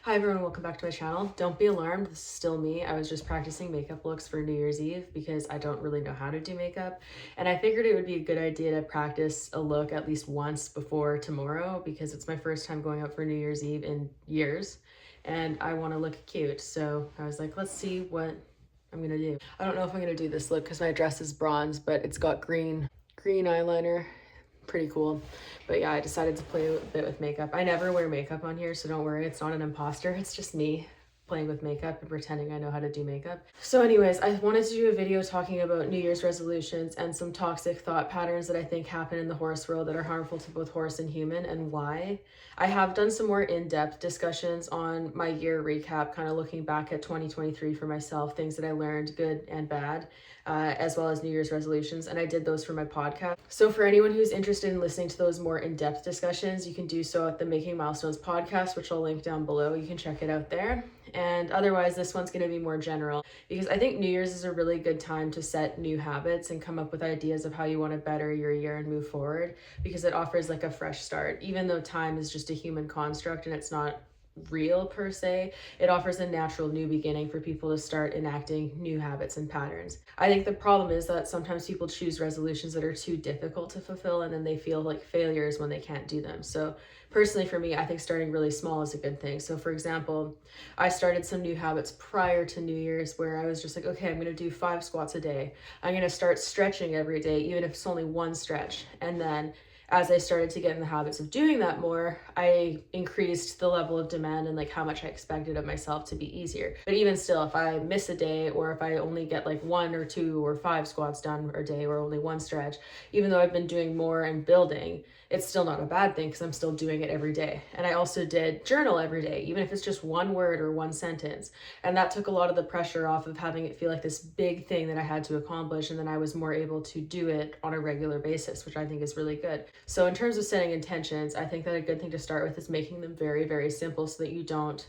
Hi everyone, welcome back to my channel. Don't be alarmed, this is still me. I was just practicing makeup looks for New Year's Eve because I don't really know how to do makeup. And I figured it would be a good idea to practice a look at least once before tomorrow because it's my first time going out for New Year's Eve in years. And I want to look cute. So I was like, let's see what I'm gonna do. I don't know if I'm gonna do this look because my dress is bronze, but it's got green eyeliner. Pretty cool. But yeah, I decided to play a bit with makeup. I never wear makeup on here, so don't worry, it's not an imposter. It's just me playing with makeup and pretending I know how to do makeup. So anyways, I wanted to do a video talking about New Year's resolutions and some toxic thought patterns that I think happen in the horse world that are harmful to both horse and human and why. I have done some more in-depth discussions on my year recap, kind of looking back at 2023 for myself, things that I learned, good and bad, as well as New Year's resolutions, and I did those for my podcast. So for anyone who's interested in listening to those more in-depth discussions, you can do so at the Making Milestones podcast, which I'll link down below. You can check it out there. And otherwise, this one's going to be more general because I think New Year's is a really good time to set new habits and come up with ideas of how you want to better your year and move forward, because it offers like a fresh start. Even though time is just a human construct and it's not real per se, it offers a natural new beginning for people to start enacting new habits and patterns. I think the problem is that sometimes people choose resolutions that are too difficult to fulfill and then they feel like failures when they can't do them. So personally for me, I think starting really small is a good thing. So for example, I started some new habits prior to New Year's where I was just like, okay, I'm going to do 5 squats a day. I'm going to start stretching every day, even if it's only one stretch. And then as I started to get in the habits of doing that more, I increased the level of demand and like how much I expected of myself to be easier. But even still, if I miss a day or if I only get like 1 or 2 or 5 squats done a day or only one stretch, even though I've been doing more and building, it's still not a bad thing because I'm still doing it every day. And I also did journal every day, even if it's just one word or one sentence. And that took a lot of the pressure off of having it feel like this big thing that I had to accomplish. And then I was more able to do it on a regular basis, which I think is really good. So in terms of setting intentions, I think that a good thing to start with is making them very, very simple so that you don't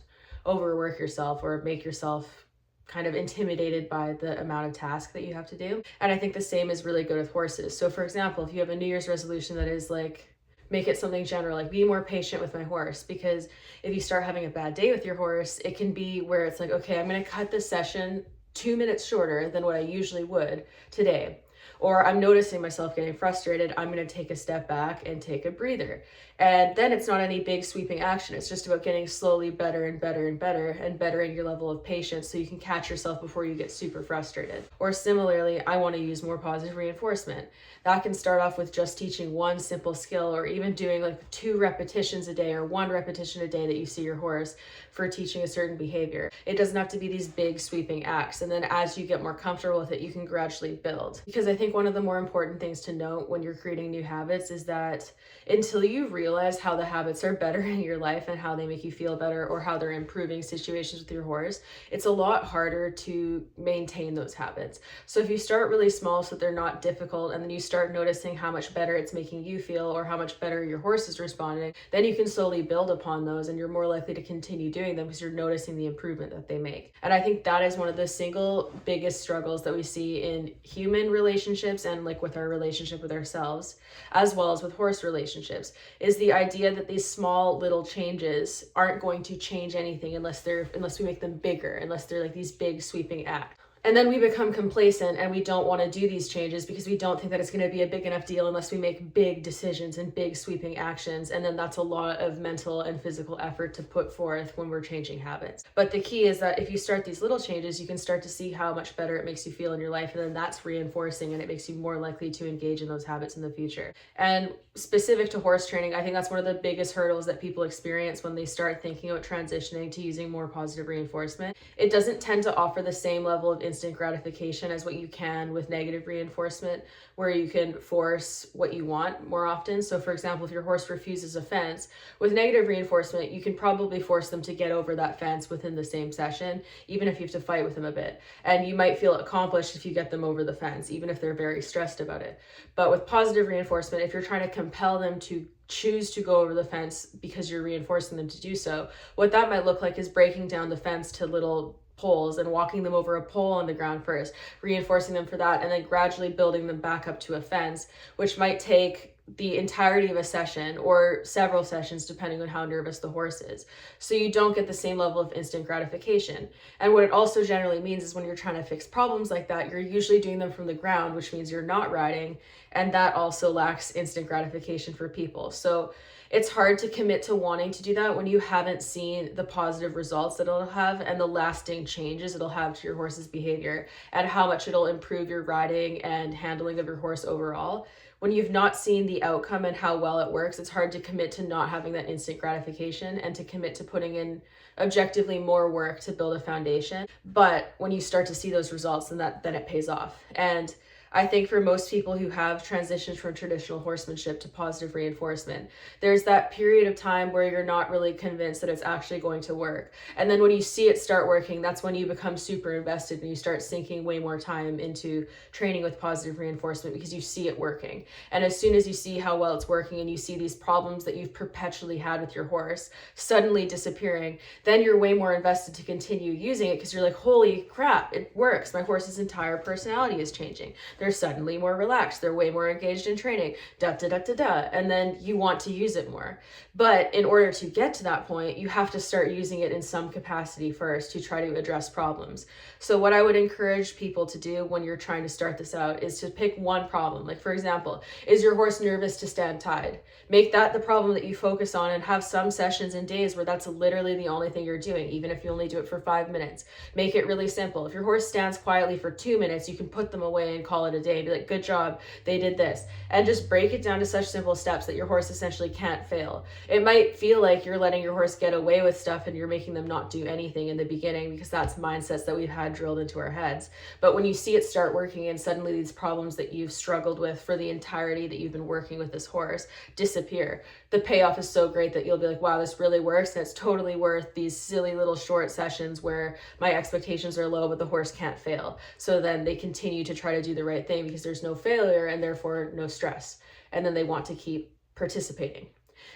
overwork yourself or make yourself kind of intimidated by the amount of tasks that you have to do. And I think the same is really good with horses. So for example, if you have a New Year's resolution that is like, make it something general, like be more patient with my horse, because if you start having a bad day with your horse, it can be where it's like, okay, I'm going to cut this session 2 minutes shorter than what I usually would today. Or I'm noticing myself getting frustrated, I'm going to take a step back and take a breather. And then it's not any big sweeping action. It's just about getting slowly better and better and better and bettering your level of patience so you can catch yourself before you get super frustrated. Or similarly, I want to use more positive reinforcement. That can start off with just teaching one simple skill or even doing like 2 repetitions a day or 1 repetition a day that you see your horse for teaching a certain behavior. It doesn't have to be these big sweeping acts. And then as you get more comfortable with it, you can gradually build. Because I think one of the more important things to note when you're creating new habits is that until you realize how the habits are better in your life and how they make you feel better or how they're improving situations with your horse, it's a lot harder to maintain those habits. So if you start really small so they're not difficult, and then you start noticing how much better it's making you feel or how much better your horse is responding, then you can slowly build upon those and you're more likely to continue doing them because you're noticing the improvement that they make. And I think that is one of the single biggest struggles that we see in human relationships and like with our relationship with ourselves, as well as with horse relationships, is the idea that these small little changes aren't going to change anything unless we make them bigger, unless they're like these big sweeping acts. And then we become complacent and we don't want to do these changes because we don't think that it's going to be a big enough deal unless we make big decisions and big sweeping actions. And then that's a lot of mental and physical effort to put forth when we're changing habits. But the key is that if you start these little changes, you can start to see how much better it makes you feel in your life. And then that's reinforcing and it makes you more likely to engage in those habits in the future. And specific to horse training, I think that's one of the biggest hurdles that people experience when they start thinking about transitioning to using more positive reinforcement. It doesn't tend to offer the same level of instant gratification as what you can with negative reinforcement, where you can force what you want more often. So for example, if your horse refuses a fence, with negative reinforcement, you can probably force them to get over that fence within the same session, even if you have to fight with them a bit. And you might feel accomplished if you get them over the fence, even if they're very stressed about it. But with positive reinforcement, if you're trying to compel them to choose to go over the fence because you're reinforcing them to do so, what that might look like is breaking down the fence to little poles and walking them over a pole on the ground first, reinforcing them for that, and then gradually building them back up to a fence, which might take the entirety of a session or several sessions, depending on how nervous the horse is. So you don't get the same level of instant gratification. And what it also generally means is when you're trying to fix problems like that, you're usually doing them from the ground, which means you're not riding. And that also lacks instant gratification for people. So it's hard to commit to wanting to do that when you haven't seen the positive results that it'll have and the lasting changes it'll have to your horse's behavior and how much it'll improve your riding and handling of your horse overall. When you've not seen the outcome and how well it works, it's hard to commit to not having that instant gratification and to commit to putting in objectively more work to build a foundation. But when you start to see those results, then it pays off. And I think for most people who have transitioned from traditional horsemanship to positive reinforcement, there's that period of time where you're not really convinced that it's actually going to work. And then when you see it start working, that's when you become super invested and you start sinking way more time into training with positive reinforcement because you see it working. And as soon as you see how well it's working and you see these problems that you've perpetually had with your horse suddenly disappearing, then you're way more invested to continue using it because you're like, holy crap, it works. My horse's entire personality is changing. They're suddenly more relaxed. They're way more engaged in training, and then you want to use it more. But in order to get to that point, you have to start using it in some capacity first to try to address problems. So what I would encourage people to do when you're trying to start this out is to pick one problem. Like, for example, is your horse nervous to stand tied? Make that the problem that you focus on and have some sessions and days where that's literally the only thing you're doing, even if you only do it for 5 minutes. Make it really simple. If your horse stands quietly for 2 minutes, you can put them away and call it a day and be like, good job, they did this. And just break it down to such simple steps that your horse essentially can't fail. It might feel like you're letting your horse get away with stuff and you're making them not do anything in the beginning because that's mindsets that we've had drilled into our heads. But when you see it start working and suddenly these problems that you've struggled with for the entirety that you've been working with this horse disappear, the payoff is so great that you'll be like, wow, this really works. And it's totally worth these silly little short sessions where my expectations are low, but the horse can't fail. So then they continue to try to do the right thing because there's no failure and therefore no stress. And then they want to keep participating.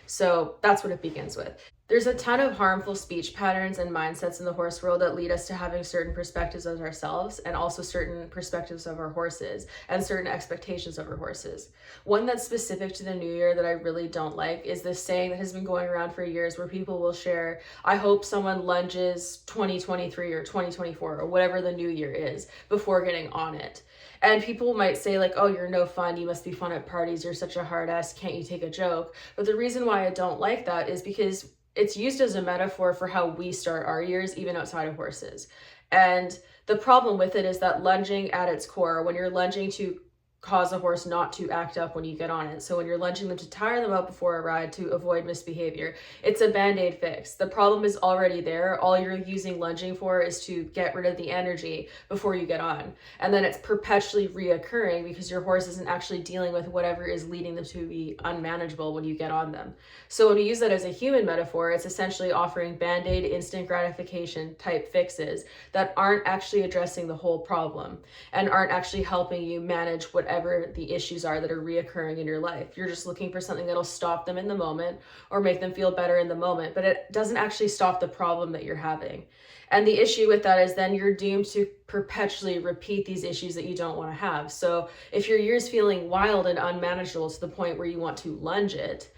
So that's what it begins with. There's a ton of harmful speech patterns and mindsets in the horse world that lead us to having certain perspectives of ourselves and also certain perspectives of our horses and certain expectations of our horses. One that's specific to the new year that I really don't like is this saying that has been going around for years where people will share, I hope someone lunges 2023 or 2024 or whatever the new year is before getting on it. And people might say like, oh, you're no fun. You must be fun at parties. You're such a hard ass. Can't you take a joke? But the reason why I don't like that is because it's used as a metaphor for how we start our years, even outside of horses. And the problem with it is that lunging at its core, when you're lunging to cause a horse not to act up when you get on it. So when you're lunging them to tire them out before a ride to avoid misbehavior, it's a band-aid fix. The problem is already there. All you're using lunging for is to get rid of the energy before you get on. And then it's perpetually reoccurring because your horse isn't actually dealing with whatever is leading them to be unmanageable when you get on them. So when we use that as a human metaphor, it's essentially offering band-aid instant gratification type fixes that aren't actually addressing the whole problem and aren't actually helping you manage whatever the issues are that are reoccurring in your life. You're just looking for something that'll stop them in the moment or make them feel better in the moment, but it doesn't actually stop the problem that you're having. And the issue with that is then you're doomed to perpetually repeat these issues that you don't want to have. So if your year's feeling wild and unmanageable to the point where you want to lunge it,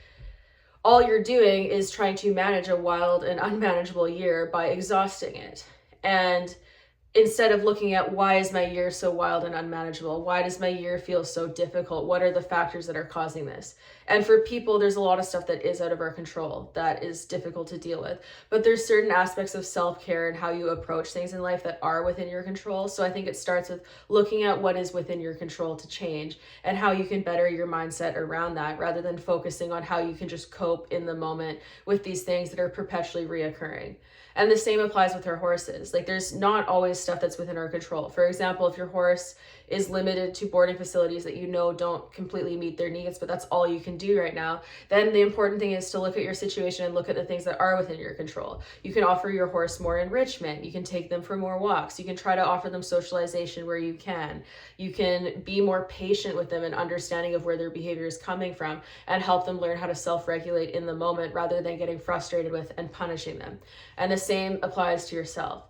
all you're doing is trying to manage a wild and unmanageable year by exhausting it. And instead of looking at why is my year so wild and unmanageable? Why does my year feel so difficult? What are the factors that are causing this? And for people, there's a lot of stuff that is out of our control that is difficult to deal with. But there's certain aspects of self-care and how you approach things in life that are within your control. So I think it starts with looking at what is within your control to change and how you can better your mindset around that rather than focusing on how you can just cope in the moment with these things that are perpetually reoccurring. And the same applies with our horses. Like there's not always stuff that's within our control. For example, if your horse is limited to boarding facilities that you know don't completely meet their needs, but that's all you can do right now, then the important thing is to look at your situation and look at the things that are within your control. You can offer your horse more enrichment. You can take them for more walks. You can try to offer them socialization where you can. You can be more patient with them and understanding of where their behavior is coming from and help them learn how to self-regulate in the moment rather than getting frustrated with and punishing them. And the same applies to yourself.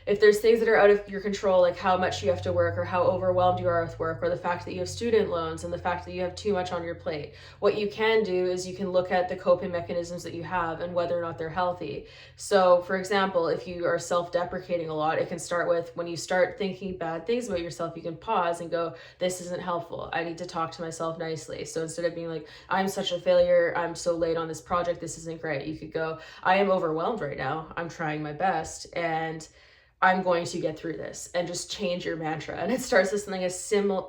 if there's things that are out of your control, like how much you have to work or how overwhelmed you are with work, or the fact that you have student loans and the fact that you have too much on your plate, what you can do is you can look at the coping mechanisms that you have and whether or not they're healthy. So for example, if you are self-deprecating a lot, it can start with when you start thinking bad things about yourself, you can pause and go, this isn't helpful. I need to talk to myself nicely. So instead of being like, I'm such a failure, I'm so late on this project, this isn't great, you could go, I am overwhelmed right now, I'm trying my best, and I'm going to get through this, and just change your mantra. And it starts with something as simple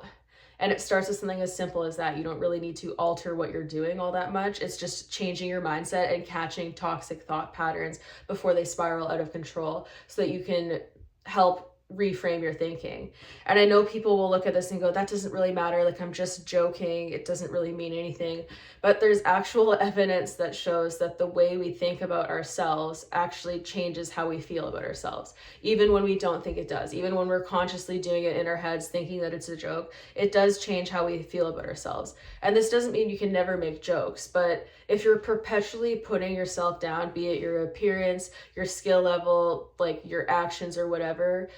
as that. You don't really need to alter what you're doing all that much. It's just changing your mindset and catching toxic thought patterns before they spiral out of control, so that you can help reframe your thinking. And I know people will look at this and go, that doesn't really matter, like I'm just joking, it doesn't really mean anything. But there's actual evidence that shows that the way we think about ourselves actually changes how we feel about ourselves, even when we don't think it does. Even when we're consciously doing it in our heads thinking that it's a joke, it does change how we feel about ourselves. And this doesn't mean you can never make jokes, but if you're perpetually putting yourself down, be it your appearance, your skill level, like your actions or whatever,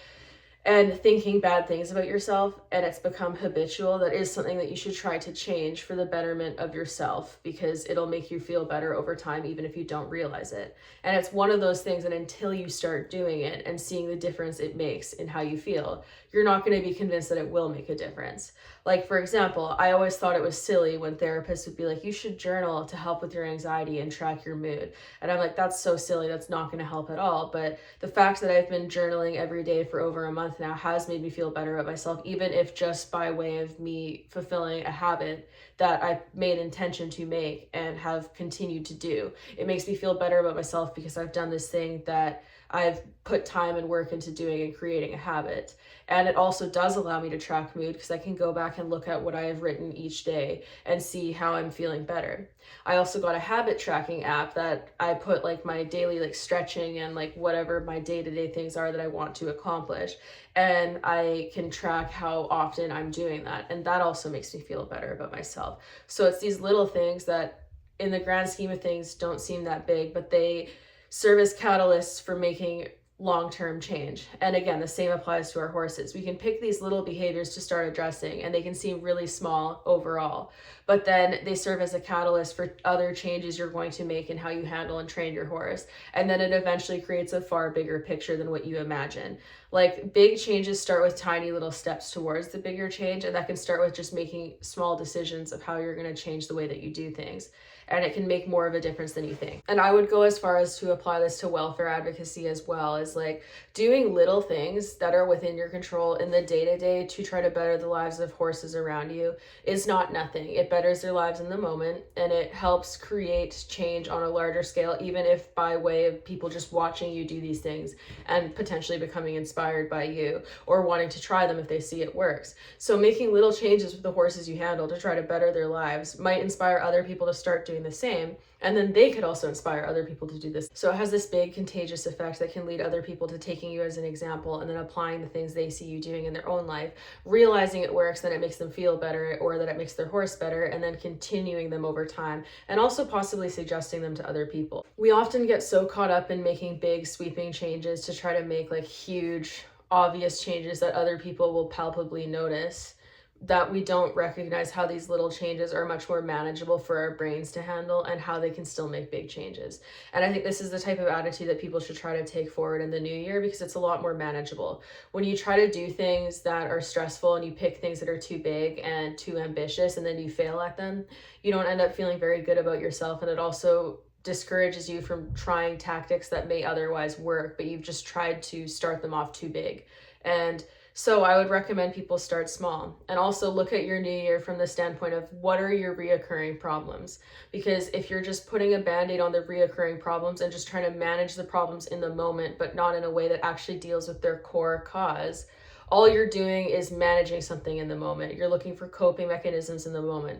and thinking bad things about yourself, and it's become habitual, that is something that you should try to change for the betterment of yourself, because it'll make you feel better over time, even if you don't realize it. And it's one of those things that until you start doing it and seeing the difference it makes in how you feel, you're not going to be convinced that it will make a difference. Like, for example, I always thought it was silly when therapists would be like, you should journal to help with your anxiety and track your mood. And I'm like, that's so silly. That's not going to help at all. But the fact that I've been journaling every day for over a month now has made me feel better about myself, even if just by way of me fulfilling a habit that I made intention to make and have continued to do. It makes me feel better about myself because I've done this thing that I've put time and work into doing and creating a habit. And it also does allow me to track mood, because I can go back and look at what I have written each day and see how I'm feeling better. I also got a habit tracking app that I put like my daily like stretching and like whatever my day-to-day things are that I want to accomplish. And I can track how often I'm doing that. And that also makes me feel better about myself. So it's these little things that in the grand scheme of things don't seem that big, but they serve as catalysts for making long-term change. And again, the same applies to our horses. We can pick these little behaviors to start addressing, and they can seem really small overall, but then they serve as a catalyst for other changes you're going to make in how you handle and train your horse. And then it eventually creates a far bigger picture than what you imagine. Like, big changes start with tiny little steps towards the bigger change, and that can start with just making small decisions of how you're going to change the way that you do things. And it can make more of a difference than you think. And I would go as far as to apply this to welfare advocacy as well, as like doing little things that are within your control in the day-to-day to try to better the lives of horses around you is not nothing. It betters their lives in the moment, and it helps create change on a larger scale, even if by way of people just watching you do these things and potentially becoming inspired by you or wanting to try them if they see it works. So making little changes with the horses you handle to try to better their lives might inspire other people to start doing the same, and then they could also inspire other people to do this. So it has this big contagious effect that can lead other people to taking you as an example and then applying the things they see you doing in their own life, realizing it works, that it makes them feel better or that it makes their horse better, and then continuing them over time, and also possibly suggesting them to other people. We often get so caught up in making big sweeping changes to try to make like huge obvious changes that other people will palpably notice, that we don't recognize how these little changes are much more manageable for our brains to handle and how they can still make big changes. And I think this is the type of attitude that people should try to take forward in the new year, because it's a lot more manageable. When you try to do things that are stressful and you pick things that are too big and too ambitious and then you fail at them, you don't end up feeling very good about yourself, and it also discourages you from trying tactics that may otherwise work, but you've just tried to start them off too big. And so I would recommend people start small, and also look at your new year from the standpoint of what are your reoccurring problems? Because if you're just putting a band-aid on the reoccurring problems and just trying to manage the problems in the moment, but not in a way that actually deals with their core cause, All you're doing is managing something in the moment. You're looking for coping mechanisms in the moment,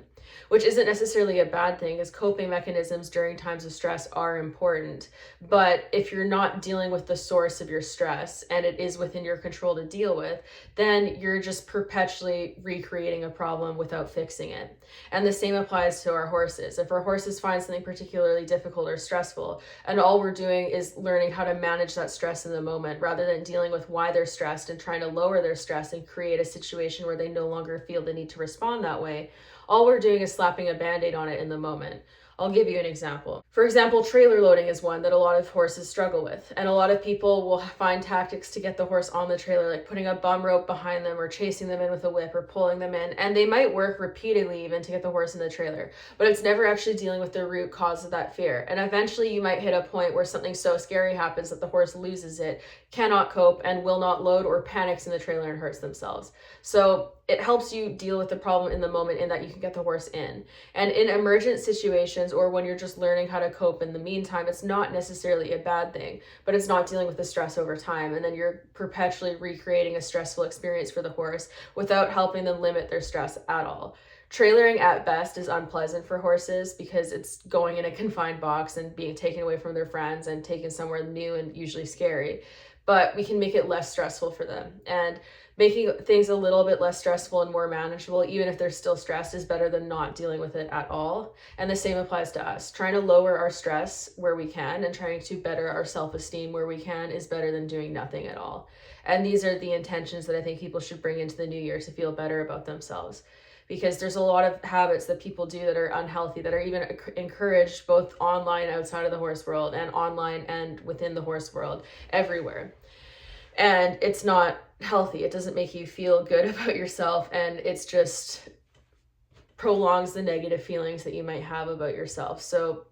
which isn't necessarily a bad thing, as coping mechanisms during times of stress are important. But if you're not dealing with the source of your stress and it is within your control to deal with, then you're just perpetually recreating a problem without fixing it. And the same applies to our horses. If our horses find something particularly difficult or stressful, and all we're doing is learning how to manage that stress in the moment rather than dealing with why they're stressed and trying to lower their stress and create a situation where they no longer feel the need to respond that way, all we're doing is slapping a band-aid on it in the moment. I'll give you an example. For example, trailer loading is one that a lot of horses struggle with. And a lot of people will find tactics to get the horse on the trailer, like putting a bum rope behind them or chasing them in with a whip or pulling them in. And they might work repeatedly even to get the horse in the trailer, but it's never actually dealing with the root cause of that fear. And eventually you might hit a point where something so scary happens that the horse loses it, cannot cope, and will not load, or panics in the trailer and hurts themselves. So it helps you deal with the problem in the moment in that you can get the horse in. And in emergent situations, or when you're just learning how to cope in the meantime, it's not necessarily a bad thing, but it's not dealing with the stress over time. And then you're perpetually recreating a stressful experience for the horse without helping them limit their stress at all. Trailering at best is unpleasant for horses because it's going in a confined box and being taken away from their friends and taken somewhere new and usually scary. But we can make it less stressful for them. And making things a little bit less stressful and more manageable, even if they're still stressed, is better than not dealing with it at all. And the same applies to us. Trying to lower our stress where we can and trying to better our self-esteem where we can is better than doing nothing at all. And these are the intentions that I think people should bring into the new year to feel better about themselves. Because there's a lot of habits that people do that are unhealthy, that are even encouraged both online outside of the horse world, and online and within the horse world, everywhere. And it's not healthy. It doesn't make you feel good about yourself, and it's just prolongs the negative feelings that you might have about yourself. So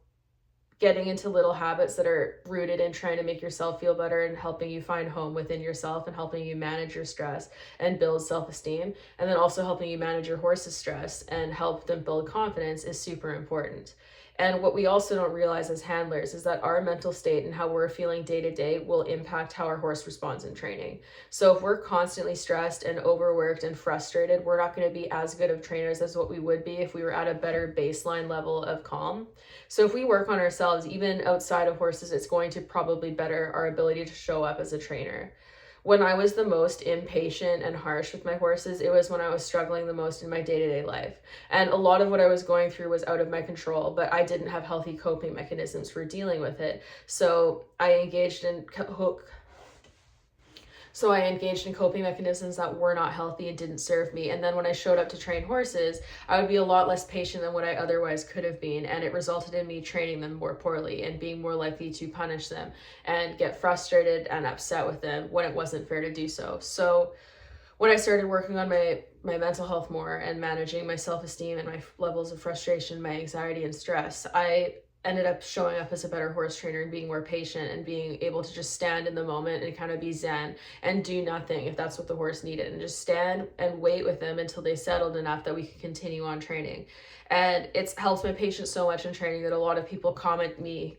getting into little habits that are rooted in trying to make yourself feel better and helping you find home within yourself and helping you manage your stress and build self-esteem, and then also helping you manage your horse's stress and help them build confidence, is super important. And what we also don't realize as handlers is that our mental state and how we're feeling day to day will impact how our horse responds in training. So if we're constantly stressed and overworked and frustrated, we're not going to be as good of trainers as what we would be if we were at a better baseline level of calm. So if we work on ourselves, even outside of horses, it's going to probably better our ability to show up as a trainer. When I was the most impatient and harsh with my horses, it was when I was struggling the most in my day-to-day life. And a lot of what I was going through was out of my control, but I didn't have healthy coping mechanisms for dealing with it. So I engaged in coping mechanisms that were not healthy and didn't serve me. And then when I showed up to train horses, I would be a lot less patient than what I otherwise could have been. And it resulted in me training them more poorly and being more likely to punish them and get frustrated and upset with them when it wasn't fair to do so. So when I started working on my mental health more and managing my self-esteem and my levels of frustration, my anxiety and stress, I ended up showing up as a better horse trainer and being more patient and being able to just stand in the moment and kind of be zen and do nothing if that's what the horse needed, and just stand and wait with them until they settled enough that we could continue on training. And it's helped my patients so much in training that a lot of people comment me.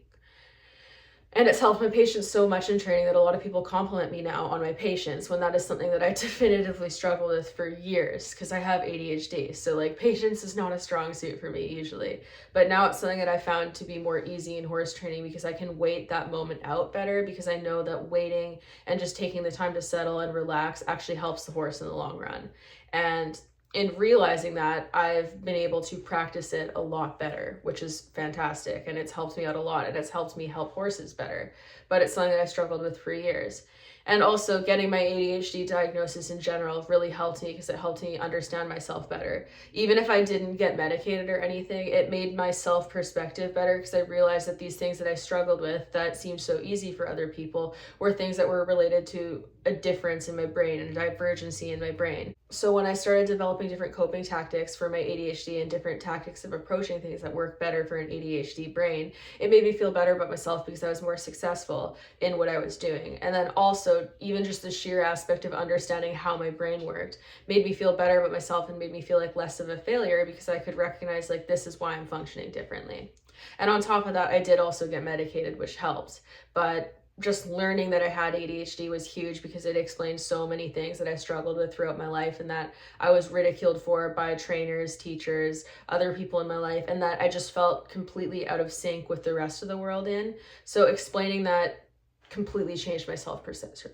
And it's helped my patients so much in training that a lot of people compliment me now on my patience, when that is something that I definitively struggled with for years because I have ADHD. So like patience is not a strong suit for me usually. But now it's something that I found to be more easy in horse training because I can wait that moment out better, because I know that waiting and just taking the time to settle and relax actually helps the horse in the long run. And in realizing that, I've been able to practice it a lot better, which is fantastic. And it's helped me out a lot. And it's helped me help horses better. But it's something that I struggled with for years. And also getting my ADHD diagnosis in general really helped me because it helped me understand myself better. Even if I didn't get medicated or anything, it made my self-perspective better because I realized that these things that I struggled with that seemed so easy for other people were things that were related to a difference in my brain and a divergency in my brain. So when I started developing different coping tactics for my ADHD and different tactics of approaching things that work better for an ADHD brain, it made me feel better about myself because I was more successful in what I was doing. And then also, even just the sheer aspect of understanding how my brain worked made me feel better about myself and made me feel like less of a failure because I could recognize like this is why I'm functioning differently. And on top of that, I did also get medicated, which helped. But just learning that I had ADHD was huge because it explained so many things that I struggled with throughout my life and that I was ridiculed for by trainers, teachers, other people in my life, and that I just felt completely out of sync with the rest of the world in. So explaining that completely changed my self-perception.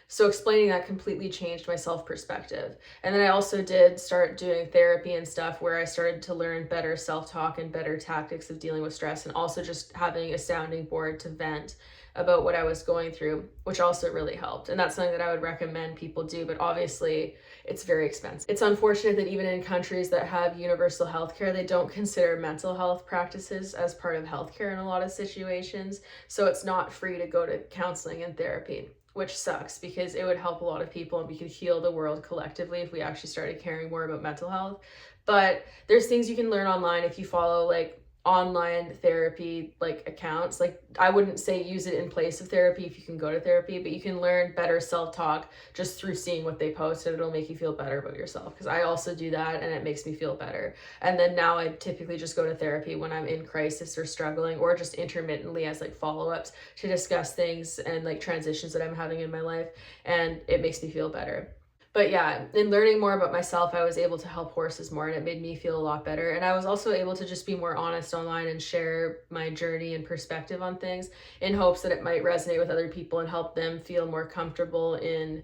So explaining that completely changed my self-perspective. And then I also did start doing therapy and stuff where I started to learn better self-talk and better tactics of dealing with stress, and also just having a sounding board to vent about what I was going through, which also really helped. And that's something that I would recommend people do, but obviously it's very expensive. It's unfortunate that even in countries that have universal healthcare, they don't consider mental health practices as part of healthcare in a lot of situations. So it's not free to go to counseling and therapy, which sucks because it would help a lot of people and we could heal the world collectively if we actually started caring more about mental health. But there's things you can learn online if you follow like online therapy like accounts. Like I wouldn't say use it in place of therapy if you can go to therapy, but you can learn better self-talk just through seeing what they post, and it'll make you feel better about yourself, because I also do that and it makes me feel better. And then now I typically just go to therapy when I'm in crisis or struggling, or just intermittently as like follow-ups to discuss things and like transitions that I'm having in my life, and it makes me feel better. But yeah, in learning more about myself, I was able to help horses more, and it made me feel a lot better. And I was also able to just be more honest online and share my journey and perspective on things in hopes that it might resonate with other people and help them feel more comfortable in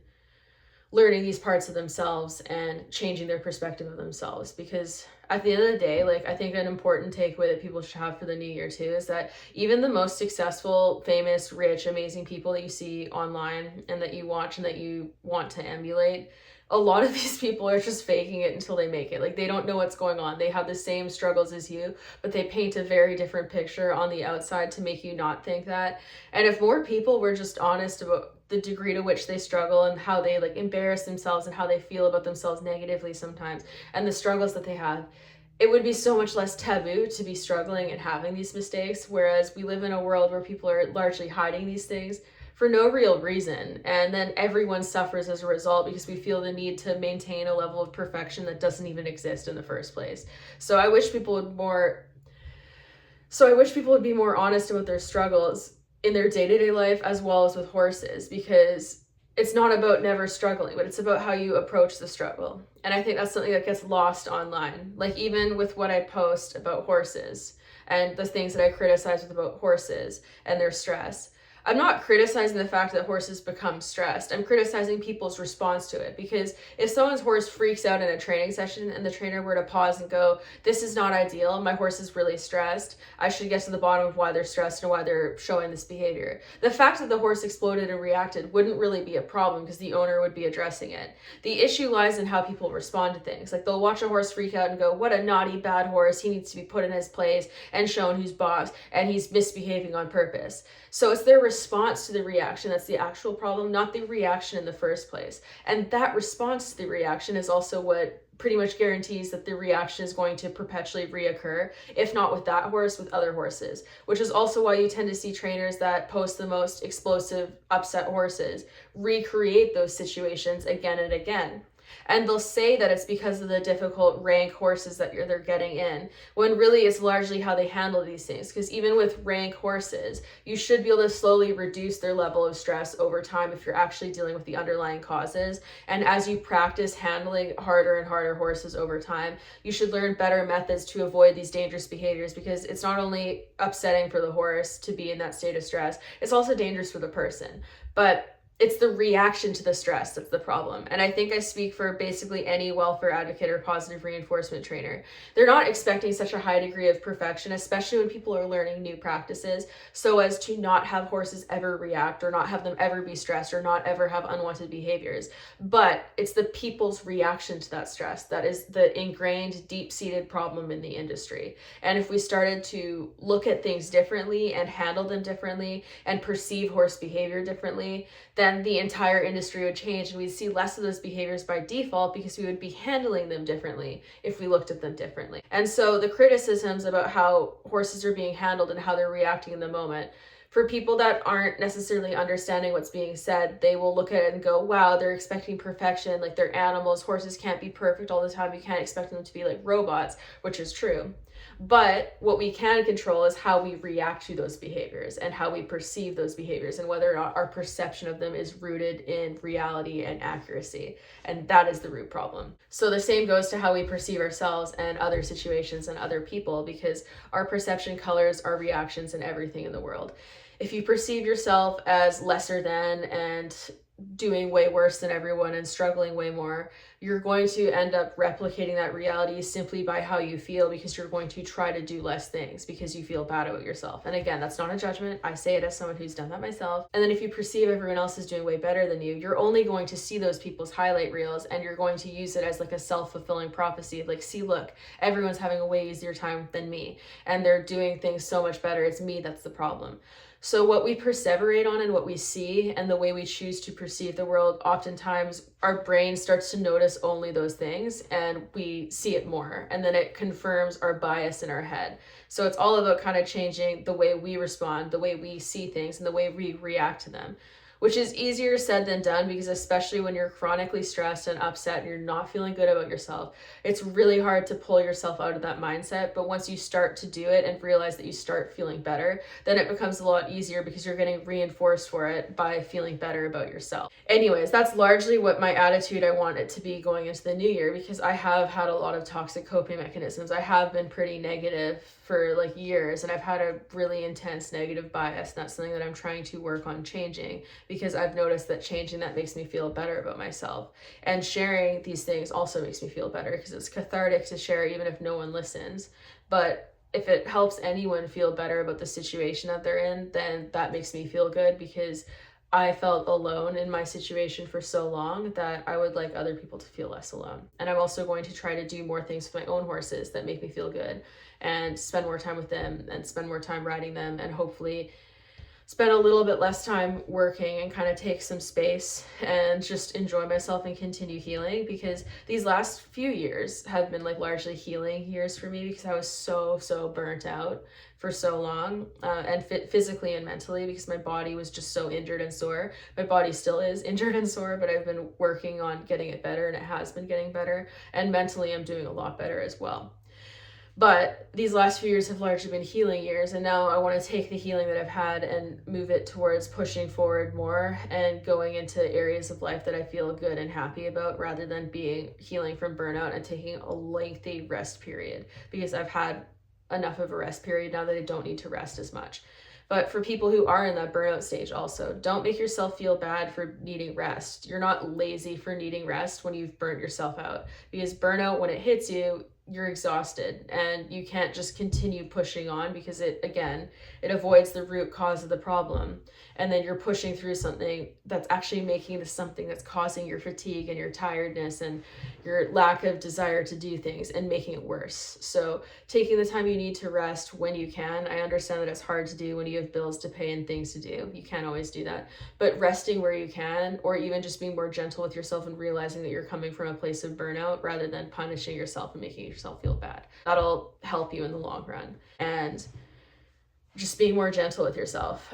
learning these parts of themselves and changing their perspective of themselves. Because at the end of the day, like, I think an important takeaway that people should have for the new year too is that even the most successful, famous, rich, amazing people that you see online and that you watch and that you want to emulate, a lot of these people are just faking it until they make it. Like, they don't know what's going on. They have the same struggles as you, but they paint a very different picture on the outside to make you not think that. And if more people were just honest about the degree to which they struggle and how they like embarrass themselves and how they feel about themselves negatively sometimes and the struggles that they have, it would be so much less taboo to be struggling and having these mistakes. Whereas we live in a world where people are largely hiding these things for no real reason, and then everyone suffers as a result because we feel the need to maintain a level of perfection that doesn't even exist in the first place. So I wish people would be more honest about their struggles in their day-to-day life as well as with horses, because it's not about never struggling, but it's about how you approach the struggle. And I think that's something that gets lost online. Like, even with what I post about horses and the things that I criticize about horses and their stress, I'm not criticizing the fact that horses become stressed. I'm criticizing people's response to it, because if someone's horse freaks out in a training session and the trainer were to pause and go, this is not ideal, my horse is really stressed, I should get to the bottom of why they're stressed and why they're showing this behavior. The fact that the horse exploded and reacted wouldn't really be a problem because the owner would be addressing it. The issue lies in how people respond to things. Like, they'll watch a horse freak out and go, what a naughty, bad horse, he needs to be put in his place and shown who's boss, and he's misbehaving on purpose. So it's their response to the reaction that's the actual problem, not the reaction in the first place. And that response to the reaction is also what pretty much guarantees that the reaction is going to perpetually reoccur, if not with that horse, with other horses, which is also why you tend to see trainers that post the most explosive, upset horses recreate those situations again and again. And they'll say that it's because of the difficult rank horses that they're getting in, when really it's largely how they handle these things. Because even with rank horses, you should be able to slowly reduce their level of stress over time if you're actually dealing with the underlying causes. And as you practice handling harder and harder horses over time, you should learn better methods to avoid these dangerous behaviors, because it's not only upsetting for the horse to be in that state of stress, it's also dangerous for the person. But it's the reaction to the stress that's the problem. And I think I speak for basically any welfare advocate or positive reinforcement trainer. They're not expecting such a high degree of perfection, especially when people are learning new practices, so as to not have horses ever react or not have them ever be stressed or not ever have unwanted behaviors. But it's the people's reaction to that stress that is the ingrained, deep-seated problem in the industry. And if we started to look at things differently and handle them differently and perceive horse behavior differently, then the entire industry would change, and we'd see less of those behaviors by default because we would be handling them differently if we looked at them differently. And so the criticisms about how horses are being handled and how they're reacting in the moment, for people that aren't necessarily understanding what's being said, they will look at it and go, wow, they're expecting perfection, like they're animals, horses can't be perfect all the time, you can't expect them to be like robots, which is true. But what we can control is how we react to those behaviors and how we perceive those behaviors, and whether or not our perception of them is rooted in reality and accuracy. And that is the root problem. So the same goes to how we perceive ourselves and other situations and other people, because our perception colors our reactions in everything in the world. If you perceive yourself as lesser than and doing way worse than everyone and struggling way more, you're going to end up replicating that reality simply by how you feel, because you're going to try to do less things because you feel bad about yourself. And again, that's not a judgment. I say it as someone who's done that myself. And then if you perceive everyone else is doing way better than you, you're only going to see those people's highlight reels, and you're going to use it as like a self-fulfilling prophecy. Like, see, look, everyone's having a way easier time than me, and they're doing things so much better. It's me that's the problem. So what we perseverate on and what we see and the way we choose to perceive the world, oftentimes our brain starts to notice only those things and we see it more. And then it confirms our bias in our head. So it's all about kind of changing the way we respond, the way we see things, and the way we react to them, which is easier said than done, because especially when you're chronically stressed and upset and you're not feeling good about yourself, it's really hard to pull yourself out of that mindset. But once you start to do it and realize that you start feeling better, then it becomes a lot easier, because you're getting reinforced for it by feeling better about yourself. Anyways, that's largely what my attitude I want it to be going into the new year, because I have had a lot of toxic coping mechanisms. I have been pretty negative for like years, and I've had a really intense negative bias. And that's something that I'm trying to work on changing, because I've noticed that changing that makes me feel better about myself. And sharing these things also makes me feel better, because it's cathartic to share even if no one listens. But if it helps anyone feel better about the situation that they're in, then that makes me feel good, because I felt alone in my situation for so long that I would like other people to feel less alone. And I'm also going to try to do more things with my own horses that make me feel good, and spend more time with them and spend more time riding them, and hopefully spend a little bit less time working and kind of take some space and just enjoy myself and continue healing, because these last few years have been like largely healing years for me, because I was so burnt out for so long, and physically and mentally, because my body was just so injured and sore. My body still is injured and sore, but I've been working on getting it better, and it has been getting better. And mentally, I'm doing a lot better as well. But these last few years have largely been healing years, and now I want to take the healing that I've had and move it towards pushing forward more and going into areas of life that I feel good and happy about, rather than healing from burnout and taking a lengthy rest period, because I've had enough of a rest period now that I don't need to rest as much. But for people who are in that burnout stage, also, don't make yourself feel bad for needing rest. You're not lazy for needing rest when you've burnt yourself out, because burnout, when it hits you, you're exhausted, and you can't just continue pushing on, because it avoids the root cause of the problem. And then you're pushing through something that's actually making this something that's causing your fatigue and your tiredness and your lack of desire to do things, and making it worse. So taking the time you need to rest when you can. I understand that it's hard to do when you have bills to pay and things to do. You can't always do that. But resting where you can, or even just being more gentle with yourself and realizing that you're coming from a place of burnout, rather than punishing yourself and making yourself feel bad. That'll help you in the long run. And just being more gentle with yourself.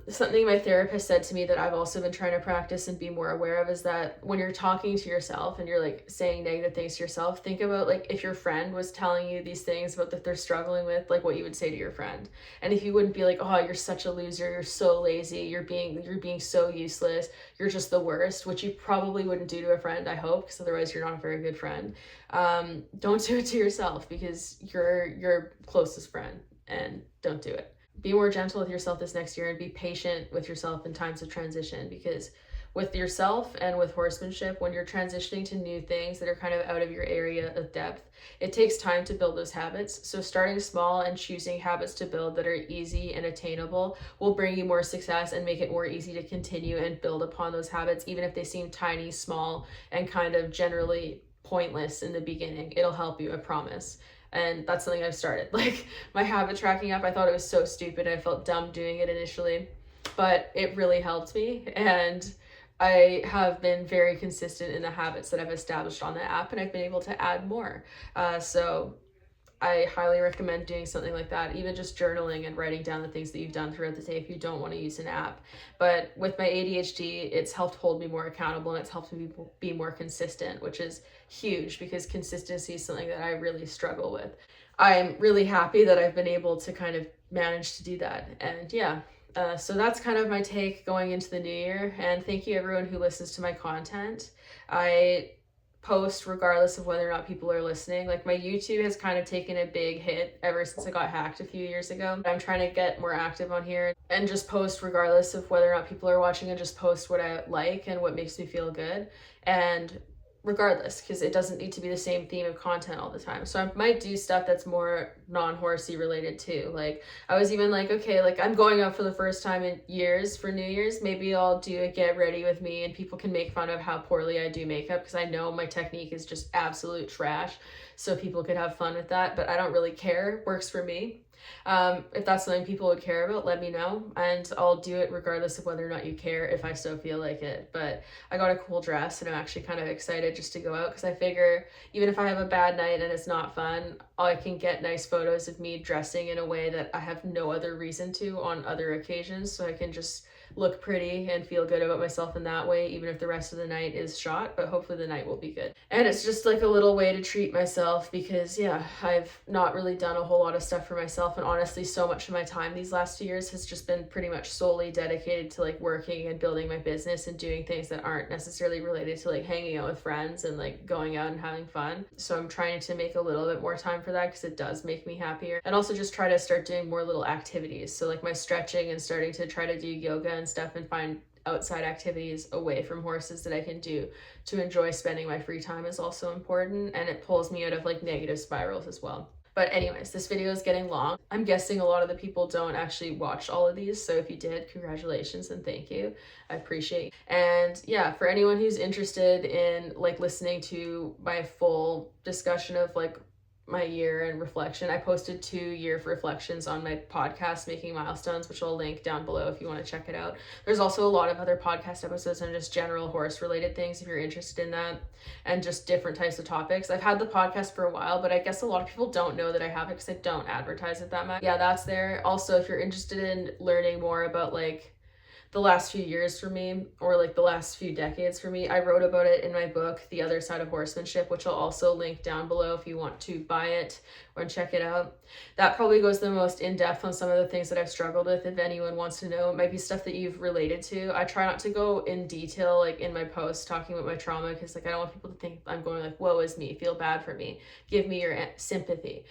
Something my therapist said to me that I've also been trying to practice and be more aware of is that when you're talking to yourself and you're like saying negative things to yourself, think about like if your friend was telling you these things about that they're struggling with, like what you would say to your friend. And if you wouldn't be like, oh, you're such a loser, you're so lazy, you're being so useless, you're just the worst, which you probably wouldn't do to a friend, I hope, because otherwise you're not a very good friend. Don't do it to yourself, because you're your closest friend, and don't do it. Be more gentle with yourself this next year, and be patient with yourself in times of transition, because with yourself and with horsemanship, when you're transitioning to new things that are kind of out of your area of depth, it takes time to build those habits. So starting small and choosing habits to build that are easy and attainable will bring you more success and make it more easy to continue and build upon those habits, even if they seem tiny, small, and kind of generally pointless in the beginning. It'll help you, I promise. And that's something I've started. Like my habit tracking app, I thought it was so stupid. I felt dumb doing it initially, but it really helped me. And I have been very consistent in the habits that I've established on the app, and I've been able to add more. So I highly recommend doing something like that, even just journaling and writing down the things that you've done throughout the day if you don't want to use an app. But with my ADHD, it's helped hold me more accountable, and it's helped me be more consistent, which is huge because consistency is something that I really struggle with. I'm really happy that I've been able to kind of manage to do that. And yeah, so that's kind of my take going into the new year. And thank you everyone who listens to my content. I post regardless of whether or not people are listening. Like, my YouTube has kind of taken a big hit ever since it got hacked a few years ago. I'm trying to get more active on here and just post regardless of whether or not people are watching, and just post what I like and what makes me feel good. And regardless, because it doesn't need to be the same theme of content all the time. So I might do stuff that's more non-horsey related too. Like, I was even like, okay, like, I'm going out for the first time in years for New Year's. Maybe I'll do a get ready with me and people can make fun of how poorly I do makeup, because I know my technique is just absolute trash. So people could have fun with that, but I don't really care. Works for me. If that's something people would care about, let me know, and I'll do it regardless of whether or not you care, if I still feel like it. But I got a cool dress and I'm actually kind of excited just to go out, because I figure even if I have a bad night and it's not fun, I can get nice photos of me dressing in a way that I have no other reason to on other occasions, so I can just look pretty and feel good about myself in that way, even if the rest of the night is shot. But hopefully the night will be good. And it's just like a little way to treat myself, because yeah, I've not really done a whole lot of stuff for myself, and honestly so much of my time these last 2 years has just been pretty much solely dedicated to like working and building my business and doing things that aren't necessarily related to like hanging out with friends and like going out and having fun. So I'm trying to make a little bit more time for that, because it does make me happier, and also just try to start doing more little activities. So like my stretching and starting to try to do yoga and stuff, and find outside activities away from horses that I can do to enjoy spending my free time is also important, and it pulls me out of like negative spirals as well. But anyways, this video is getting long. I'm guessing a lot of the people don't actually watch all of these, so if you did, congratulations and thank you. I appreciate it. And yeah, for anyone who's interested in like listening to my full discussion of like my year and reflection, I posted 2 year reflections on my podcast, Making Milestones, which I'll link down below if you want to check it out. There's also a lot of other podcast episodes on just general horse related things if you're interested in that, and just different types of topics. I've had the podcast for a while, but I guess a lot of people don't know that I have it because I don't advertise it that much. Yeah, that's there. Also, if you're interested in learning more about like the last few years for me, or like the last few decades for me, I wrote about it in my book, The Other Side of Horsemanship, which I'll also link down below if you want to buy it or check it out. That probably goes the most in depth on some of the things that I've struggled with. If anyone wants to know, it might be stuff that you've related to. I try not to go in detail like in my posts talking about my trauma, because like I don't want people to think I'm going like, woe is me, feel bad for me, give me your sympathy,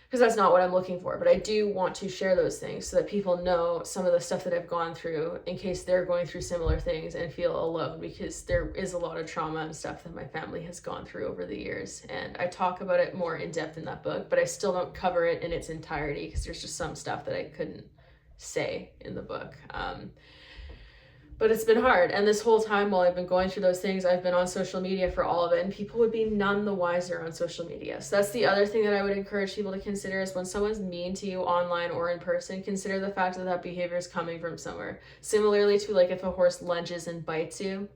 because that's not what I'm looking for. But I do want to share those things so that people know some of the stuff that I've gone through, in case they're going through similar things and feel alone, because there is a lot of trauma and stuff that my family has gone through over the years. And I talk about it more in depth in that book, but I still don't cover it in its entirety, because there's just some stuff that I couldn't say in the book. But it's been hard. And this whole time while I've been going through those things, I've been on social media for all of it, and people would be none the wiser on social media. So that's the other thing that I would encourage people to consider, is when someone's mean to you online or in person, consider the fact that that behavior is coming from somewhere. Similarly to like if a horse lunges and bites you,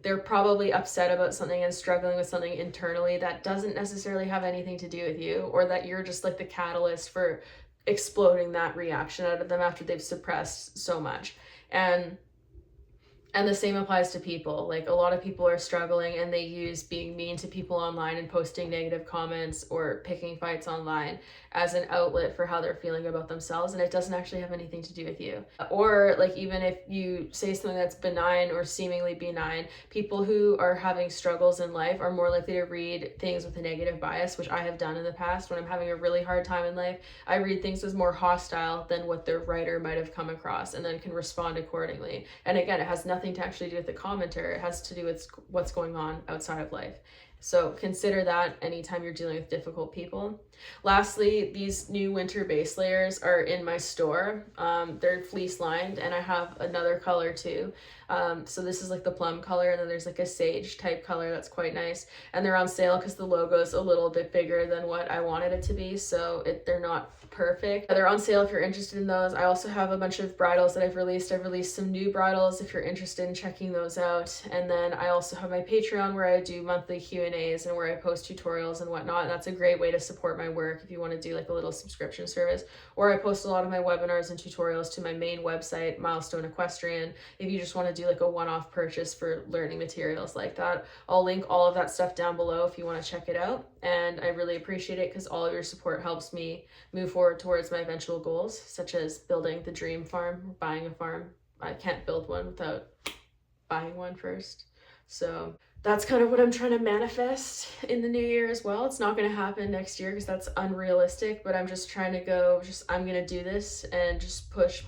they're probably upset about something and struggling with something internally that doesn't necessarily have anything to do with you, or that you're just like the catalyst for exploding that reaction out of them after they've suppressed so much. And the same applies to people. Like, a lot of people are struggling and they use being mean to people online and posting negative comments or picking fights online as an outlet for how they're feeling about themselves, and it doesn't actually have anything to do with you. Or like, even if you say something that's benign or seemingly benign, people who are having struggles in life are more likely to read things with a negative bias, which I have done in the past. When I'm having a really hard time in life, I read things as more hostile than what the writer might have come across, and then can respond accordingly. And again, it has nothing to actually do with the commenter. It has to do with what's going on outside of life. So consider that anytime you're dealing with difficult people. Lastly, these new winter base layers are in my store. They're fleece lined, and I have another color too. So this is like the plum color, and then there's like a sage type color that's quite nice. And they're on sale because the logo is a little bit bigger than what I wanted it to be, so they're not perfect. They're on sale if you're interested in those. I also have a bunch of bridles that I've released. I've released some new bridles if you're interested in checking those out. And then I also have my Patreon where I do monthly Q&A Q&As and where I post tutorials and whatnot. That's a great way to support my work if you want to do like a little subscription service. Or I post a lot of my webinars and tutorials to my main website, Milestone Equestrian, if you just want to do like a one-off purchase for learning materials like that. I'll link all of that stuff down below if you want to check it out. And I really appreciate it because all of your support helps me move forward towards my eventual goals, such as building the dream farm, buying a farm. I can't build one without buying one first. So that's kind of what I'm trying to manifest in the new year as well. It's not going to happen next year because that's unrealistic, but I'm just trying to I'm going to do this and just push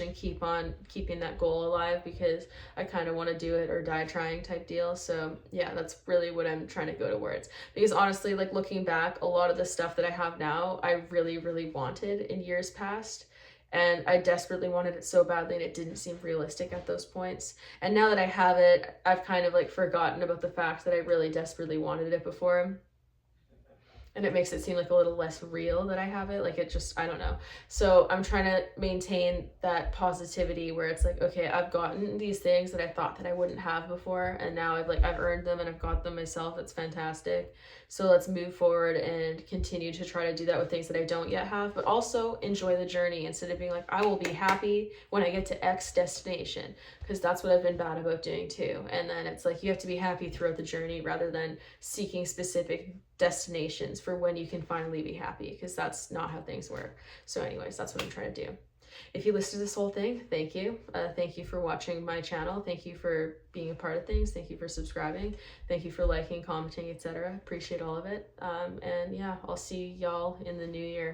and keep on keeping that goal alive because I kind of want to do it or die trying type deal. So yeah, that's really what I'm trying to go towards, because honestly, like looking back, a lot of the stuff that I have now, I really, really wanted in years past. And I desperately wanted it so badly, and it didn't seem realistic at those points. And now that I have it, I've kind of like forgotten about the fact that I really desperately wanted it before. And it makes it seem like a little less real that I have it. Like it just, I don't know. So I'm trying to maintain that positivity where it's like, okay, I've gotten these things that I thought that I wouldn't have before. And now I've earned them and I've got them myself. It's fantastic. So let's move forward and continue to try to do that with things that I don't yet have, but also enjoy the journey instead of being like, I will be happy when I get to X destination, because that's what I've been bad about doing too. And then it's like, you have to be happy throughout the journey rather than seeking specific destinations for when you can finally be happy, because that's not how things work. So anyways, that's what I'm trying to do. If you listened to this whole thing, thank you. Thank you for watching my channel. Thank you for being a part of things. Thank you for subscribing. Thank you for liking, commenting, etc. Appreciate all of it. And yeah, I'll see y'all in the new year.